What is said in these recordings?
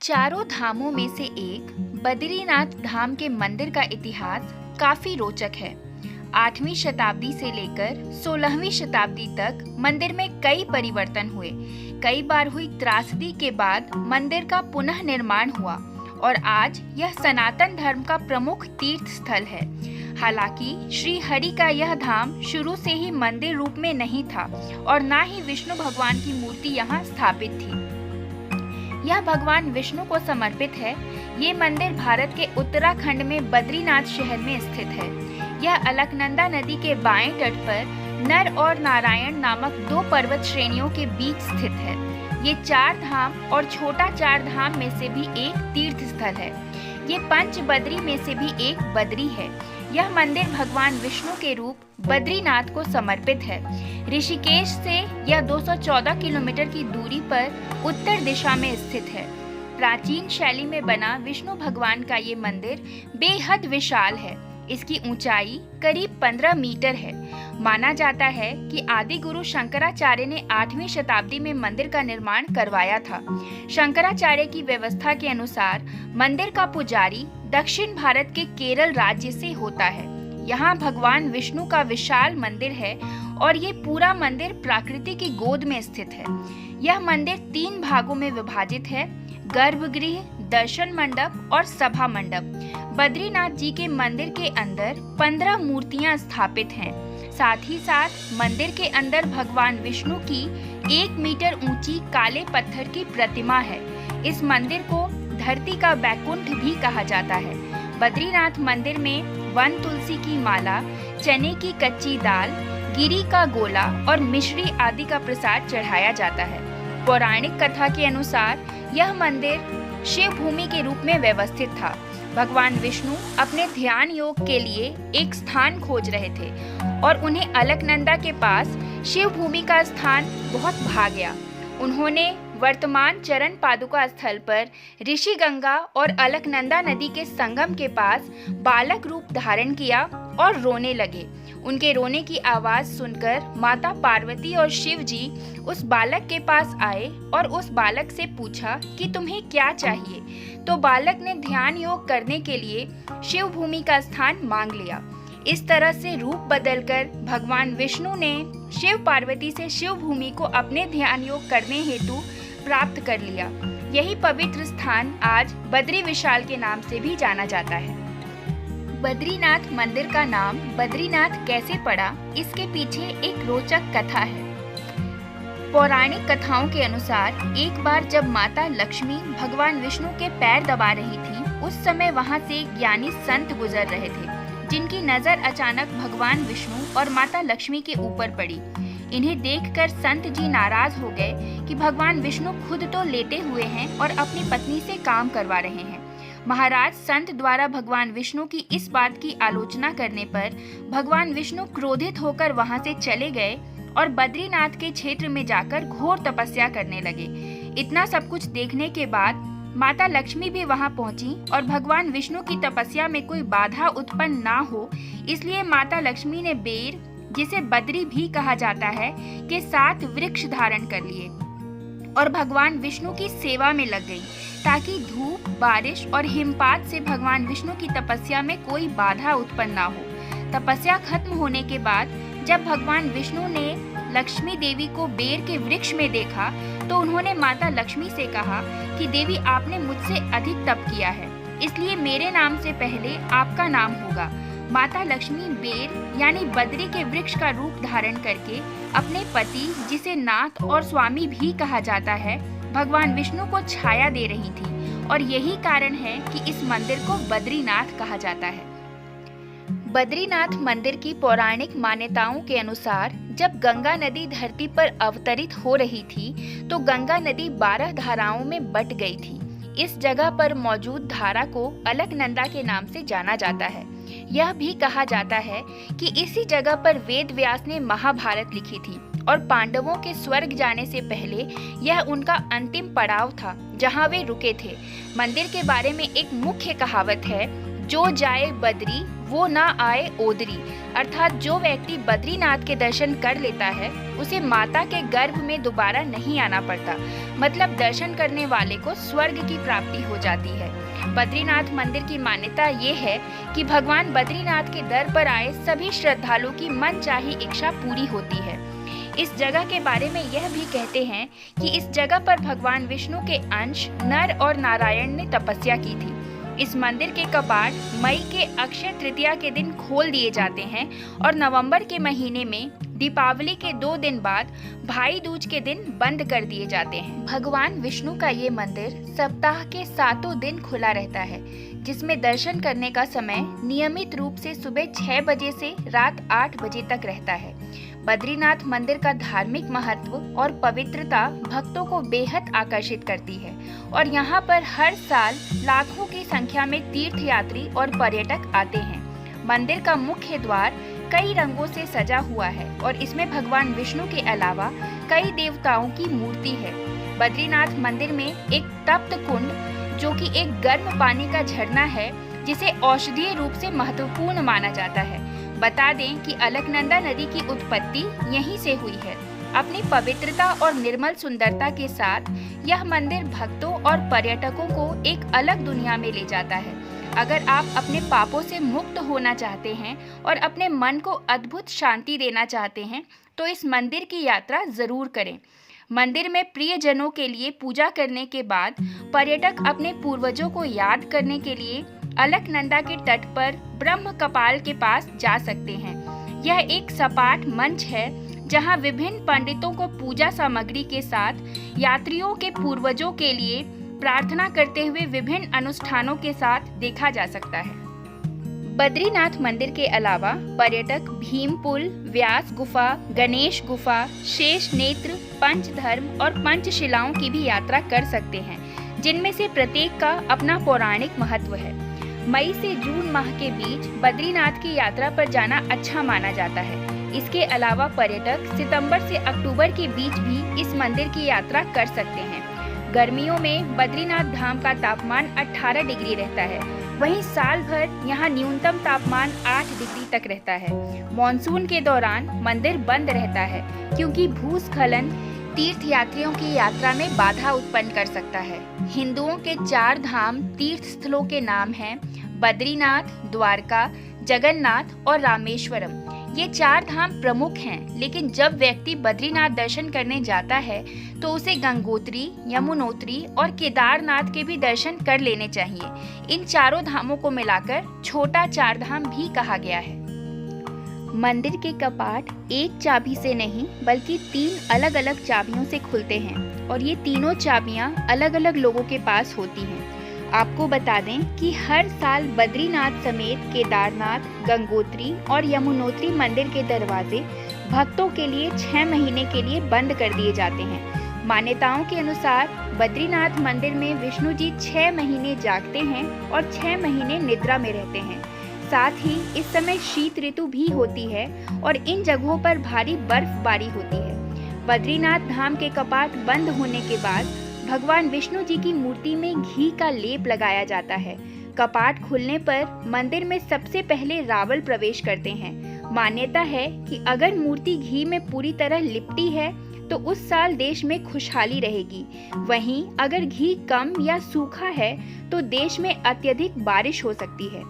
चारों धामों में से एक बद्रीनाथ धाम के मंदिर का इतिहास काफी रोचक है। 8वीं शताब्दी से लेकर 16वीं शताब्दी तक मंदिर में कई परिवर्तन हुए। कई बार हुई त्रासदी के बाद मंदिर का पुनः निर्माण हुआ और आज यह सनातन धर्म का प्रमुख तीर्थ स्थल है। हालांकि श्री हरि का यह धाम शुरू से ही मंदिर रूप में नहीं था और न ही विष्णु भगवान की मूर्ति यहाँ स्थापित थी। यह भगवान विष्णु को समर्पित है। ये मंदिर भारत के उत्तराखंड में बद्रीनाथ शहर में स्थित है। यह अलकनंदा नदी के बाएं तट पर नर और नारायण नामक दो पर्वत श्रेणियों के बीच स्थित है। ये चार धाम और छोटा चार धाम में से भी एक तीर्थ स्थल है। ये पंच बद्री में से भी एक बद्री है। यह मंदिर भगवान विष्णु के रूप बद्रीनाथ को समर्पित है। ऋषिकेश से यह 214 किलोमीटर की दूरी पर उत्तर दिशा में स्थित है। प्राचीन शैली में बना विष्णु भगवान का ये मंदिर बेहद विशाल है। इसकी ऊंचाई करीब 15 मीटर है। माना जाता है कि आदि गुरु शंकराचार्य ने 8वीं शताब्दी में मंदिर का निर्माण करवाया था। शंकराचार्य की व्यवस्था के अनुसार मंदिर का पुजारी दक्षिण भारत के केरल राज्य से होता है। यहाँ भगवान विष्णु का विशाल मंदिर है और ये पूरा मंदिर प्रकृति की गोद में स्थित है। यह मंदिर 3 भागों में विभाजित है: गर्भगृह, दर्शन मंडप और सभा मंडप। बद्रीनाथ जी के मंदिर के अंदर 15 मूर्तियां स्थापित हैं। साथ ही साथ मंदिर के अंदर भगवान विष्णु की 1 मीटर ऊंची काले पत्थर की प्रतिमा है। इस मंदिर को धरती का बैकुंठ भी कहा जाता है। बद्रीनाथ मंदिर में वन तुलसी की माला, चने की कच्ची दाल, गिरी का गोला और मिश्री आदि का प्रसाद चढ़ाया जाता है। पौराणिक कथा के अनुसार यह मंदिर शिव भूमि के रूप में व्यवस्थित था। भगवान विष्णु अपने ध्यान योग के लिए एक स्थान खोज रहे थे और उन्हें अलकनंदा के पास शिव भूमि का स्थान बहुत भा गया। उन्होंने वर्तमान चरण पादुका स्थल पर ऋषि गंगा और अलकनंदा नदी के संगम के पास बालक रूप धारण किया और रोने लगे। उनके रोने की आवाज सुनकर माता पार्वती और शिव जी उस बालक के पास आए और उस बालक से पूछा कि तुम्हें क्या चाहिए। तो बालक ने ध्यान योग करने के लिए शिव भूमि का स्थान मांग लिया। इस तरह से रूप बदलकर भगवान विष्णु ने शिव पार्वती से शिव भूमि को अपने ध्यान योग करने हेतु प्राप्त कर लिया। यही पवित्र स्थान आज बद्री विशाल के नाम से भी जाना जाता है। बद्रीनाथ मंदिर का नाम बद्रीनाथ कैसे पड़ा, इसके पीछे एक रोचक कथा है। पौराणिक कथाओं के अनुसार एक बार जब माता लक्ष्मी भगवान विष्णु के पैर दबा रही थी, उस समय वहां से एक ज्ञानी संत गुजर रहे थे, जिनकी नजर अचानक भगवान विष्णु और माता लक्ष्मी के ऊपर पड़ी। इन्हें देखकर संत जी नाराज हो गए कि भगवान विष्णु खुद तो लेटे हुए हैं और अपनी पत्नी से काम करवा रहे हैं। महाराज संत द्वारा भगवान विष्णु की इस बात की आलोचना करने पर भगवान विष्णु क्रोधित होकर वहां से चले गए और बद्रीनाथ के क्षेत्र में जाकर घोर तपस्या करने लगे। इतना सब कुछ देखने के बाद माता लक्ष्मी भी वहां पहुंची और भगवान विष्णु की तपस्या में कोई बाधा उत्पन्न ना हो, इसलिए माता लक्ष्मी ने बेर, जिसे बद्री भी कहा जाता है, के 7 वृक्ष धारण कर लिए और भगवान विष्णु की सेवा में लग गई, ताकि धूप, बारिश और हिमपात से भगवान विष्णु की तपस्या में कोई बाधा उत्पन्न ना हो। तपस्या खत्म होने के बाद जब भगवान विष्णु ने लक्ष्मी देवी को बेर के वृक्ष में देखा तो उन्होंने माता लक्ष्मी से कहा कि देवी, आपने मुझसे अधिक तप किया है, इसलिए मेरे नाम से पहले आपका नाम होगा। माता लक्ष्मी बेर यानी बद्री के वृक्ष का रूप धारण करके अपने पति, जिसे नाथ और स्वामी भी कहा जाता है, भगवान विष्णु को छाया दे रही थी और यही कारण है कि इस मंदिर को बद्रीनाथ कहा जाता है। बद्रीनाथ मंदिर की पौराणिक मान्यताओं के अनुसार जब गंगा नदी धरती पर अवतरित हो रही थी तो गंगा नदी 12 धाराओं में बट गई थी। इस जगह पर मौजूद धारा को अलकनंदा के नाम से जाना जाता है। यह भी कहा जाता है कि इसी जगह पर वेद व्यास ने महाभारत लिखी थी और पांडवों के स्वर्ग जाने से पहले यह उनका अंतिम पड़ाव था जहां वे रुके थे। मंदिर के बारे में एक मुख्य कहावत है, जो जाए बद्री वो ना आए ओदरी, अर्थात जो व्यक्ति बद्रीनाथ के दर्शन कर लेता है उसे माता के गर्भ में दोबारा नहीं आना पड़ता। मतलब दर्शन करने वाले को स्वर्ग की प्राप्ति हो जाती है। बद्रीनाथ मंदिर की मान्यता ये है कि भगवान बद्रीनाथ के दर पर आए सभी श्रद्धालुओं की मनचाही इच्छा पूरी होती है। इस जगह के बारे में यह भी कहते हैं कि इस जगह पर भगवान विष्णु के अंश नर और नारायण ने तपस्या की थी। इस मंदिर के कपाट मई के अक्षय तृतीया के दिन खोल दिए जाते हैं और नवंबर के महीने में दीपावली के 2 दिन बाद भाई दूज के दिन बंद कर दिए जाते हैं। भगवान विष्णु का ये मंदिर सप्ताह के 7 दिन खुला रहता है, जिसमें दर्शन करने का समय नियमित रूप से सुबह 6 बजे से रात 8 बजे तक रहता है। बद्रीनाथ मंदिर का धार्मिक महत्व और पवित्रता भक्तों को बेहद आकर्षित करती है और यहाँ पर हर साल लाखों की संख्या में तीर्थयात्री और पर्यटक आते हैं। मंदिर का मुख्य द्वार कई रंगों से सजा हुआ है और इसमें भगवान विष्णु के अलावा कई देवताओं की मूर्ति है। बद्रीनाथ मंदिर में एक तप्त कुंड, जो कि एक गर्म पानी का झरना है, जिसे औषधीय रूप से महत्वपूर्ण माना जाता है। बता दें कि अलकनंदा नदी की उत्पत्ति यहीं से हुई है। अपनी पवित्रता और निर्मल सुंदरता के साथ यह मंदिर भक्तों और पर्यटकों को एक अलग दुनिया में ले जाता है। अगर आप अपने पापों से मुक्त होना चाहते हैं और अपने मन को अद्भुत शांति देना चाहते हैं तो इस मंदिर की यात्रा जरूर करें। मंदिर में प्रियजनों के लिए पूजा करने के बाद पर्यटक अपने पूर्वजों को याद करने के लिए अलकनंदा के तट पर ब्रह्म कपाल के पास जा सकते हैं। यह एक सपाट मंच है जहां विभिन्न पंडितों को पूजा सामग्री के साथ यात्रियों के पूर्वजों के लिए प्रार्थना करते हुए विभिन्न अनुष्ठानों के साथ देखा जा सकता है। बद्रीनाथ मंदिर के अलावा पर्यटक भीम पुल, व्यास गुफा, गणेश गुफा, शेष नेत्र, पंचधर्म और पंचशिलाओं की भी यात्रा कर सकते हैं, जिनमें से प्रत्येक का अपना पौराणिक महत्व है। मई से जून माह के बीच बद्रीनाथ की यात्रा पर जाना अच्छा माना जाता है। इसके अलावा पर्यटक सितंबर से अक्टूबर के बीच भी इस मंदिर की यात्रा कर सकते हैं। गर्मियों में बद्रीनाथ धाम का तापमान 18 डिग्री रहता है, वहीं साल भर यहाँ न्यूनतम तापमान 8 डिग्री तक रहता है। मॉनसून के दौरान मंदिर बंद रहता है क्योंकि भूस्खलन तीर्थयात्रियों की यात्रा में बाधा उत्पन्न कर सकता है। हिंदुओं के 4 धाम तीर्थ स्थलों के नाम हैं बद्रीनाथ, द्वारका, जगन्नाथ और रामेश्वरम। ये 4 धाम प्रमुख हैं, लेकिन जब व्यक्ति बद्रीनाथ दर्शन करने जाता है तो उसे गंगोत्री, यमुनोत्री और केदारनाथ के भी दर्शन कर लेने चाहिए। इन चारों धामों को मिलाकर छोटा 4 धाम भी कहा गया है। मंदिर के कपाट एक चाबी से नहीं बल्कि 3 अलग अलग चाबियों से खुलते हैं और ये तीनों चाबियां अलग अलग लोगों के पास होती हैं। आपको बता दें कि हर साल बद्रीनाथ समेत केदारनाथ, गंगोत्री और यमुनोत्री मंदिर के दरवाजे भक्तों के लिए 6 महीने के लिए बंद कर दिए जाते हैं। मान्यताओं के अनुसार बद्रीनाथ मंदिर में विष्णु जी 6 महीने जागते हैं और 6 महीने निद्रा में रहते हैं। साथ ही इस समय शीत ऋतु भी होती है और इन जगहों पर भारी बर्फबारी होती है। बद्रीनाथ धाम के कपाट बंद होने के बाद भगवान विष्णु जी की मूर्ति में घी का लेप लगाया जाता है। कपाट खुलने पर मंदिर में सबसे पहले रावल प्रवेश करते हैं। मान्यता है कि अगर मूर्ति घी में पूरी तरह लिपटी है तो उस साल देश में खुशहाली रहेगी। वहीं अगर घी कम या सूखा है तो देश में अत्यधिक बारिश हो सकती है।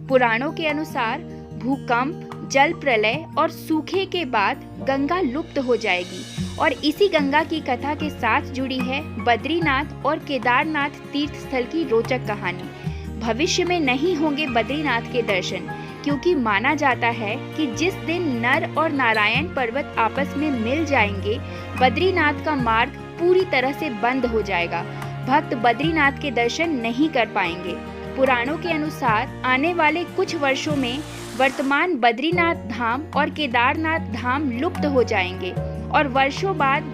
पुराणों के अनुसार भूकंप, जल प्रलय और सूखे के बाद गंगा लुप्त हो जाएगी और इसी गंगा की कथा के साथ जुड़ी है बद्रीनाथ और केदारनाथ तीर्थ स्थल की रोचक कहानी। भविष्य में नहीं होंगे बद्रीनाथ के दर्शन, क्योंकि माना जाता है कि जिस दिन नर और नारायण पर्वत आपस में मिल जाएंगे, बद्रीनाथ का मार्ग पूरी तरह से बंद हो जाएगा। भक्त बद्रीनाथ के दर्शन नहीं कर पाएंगे। पुराणों के अनुसार आने वाले कुछ वर्षों में वर्तमान बद्रीनाथ धाम और केदारनाथ धाम लुप्त हो जाएंगे और वर्षों बाद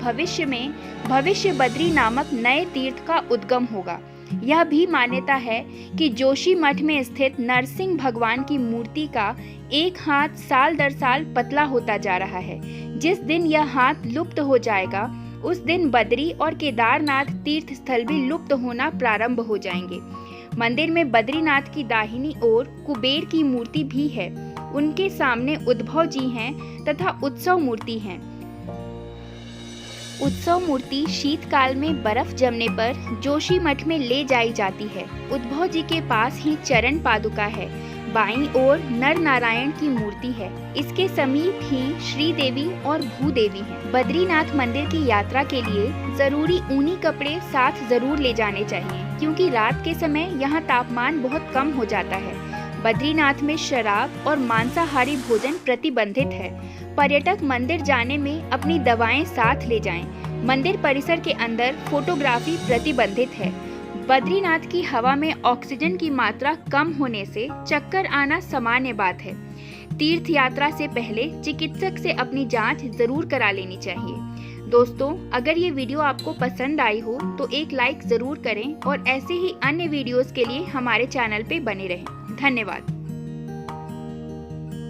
भविष्य बद्री नामक नए तीर्थ का उद्गम होगा। यह भी मान्यता है कि जोशी मठ में स्थित नरसिंह भगवान की मूर्ति का एक हाथ साल दर साल पतला होता जा रहा है। जिस दिन यह हाथ लुप्त हो जाएगा उस दिन बद्री और केदारनाथ तीर्थ स्थल भी लुप्त होना प्रारंभ हो जाएंगे। मंदिर में बद्रीनाथ की दाहिनी ओर कुबेर की मूर्ति भी है। उनके सामने उद्भव जी हैं तथा उत्सव मूर्ति हैं। उत्सव मूर्ति शीतकाल में बर्फ जमने पर जोशी मठ में ले जाई जाती है। उद्भव जी के पास ही चरण पादुका है। बाईं ओर नर नारायण की मूर्ति है। इसके समीप ही श्री देवी और भूदेवी हैं। बद्रीनाथ मंदिर की यात्रा के लिए जरूरी ऊनी कपड़े साथ जरूर ले जाने चाहिए, क्योंकि रात के समय यहाँ तापमान बहुत कम हो जाता है। बद्रीनाथ में शराब और मांसाहारी भोजन प्रतिबंधित है। पर्यटक मंदिर जाने में अपनी दवाएं साथ ले जाएं। मंदिर परिसर के अंदर फोटोग्राफी प्रतिबंधित है। बद्रीनाथ की हवा में ऑक्सीजन की मात्रा कम होने से चक्कर आना सामान्य बात है। तीर्थ यात्रा से पहले चिकित्सक से अपनी जांच जरूर करा लेनी चाहिए। दोस्तों, अगर ये वीडियो आपको पसंद आई हो तो एक लाइक जरूर करें और ऐसे ही अन्य वीडियोस के लिए हमारे चैनल पे बने रहें। धन्यवाद।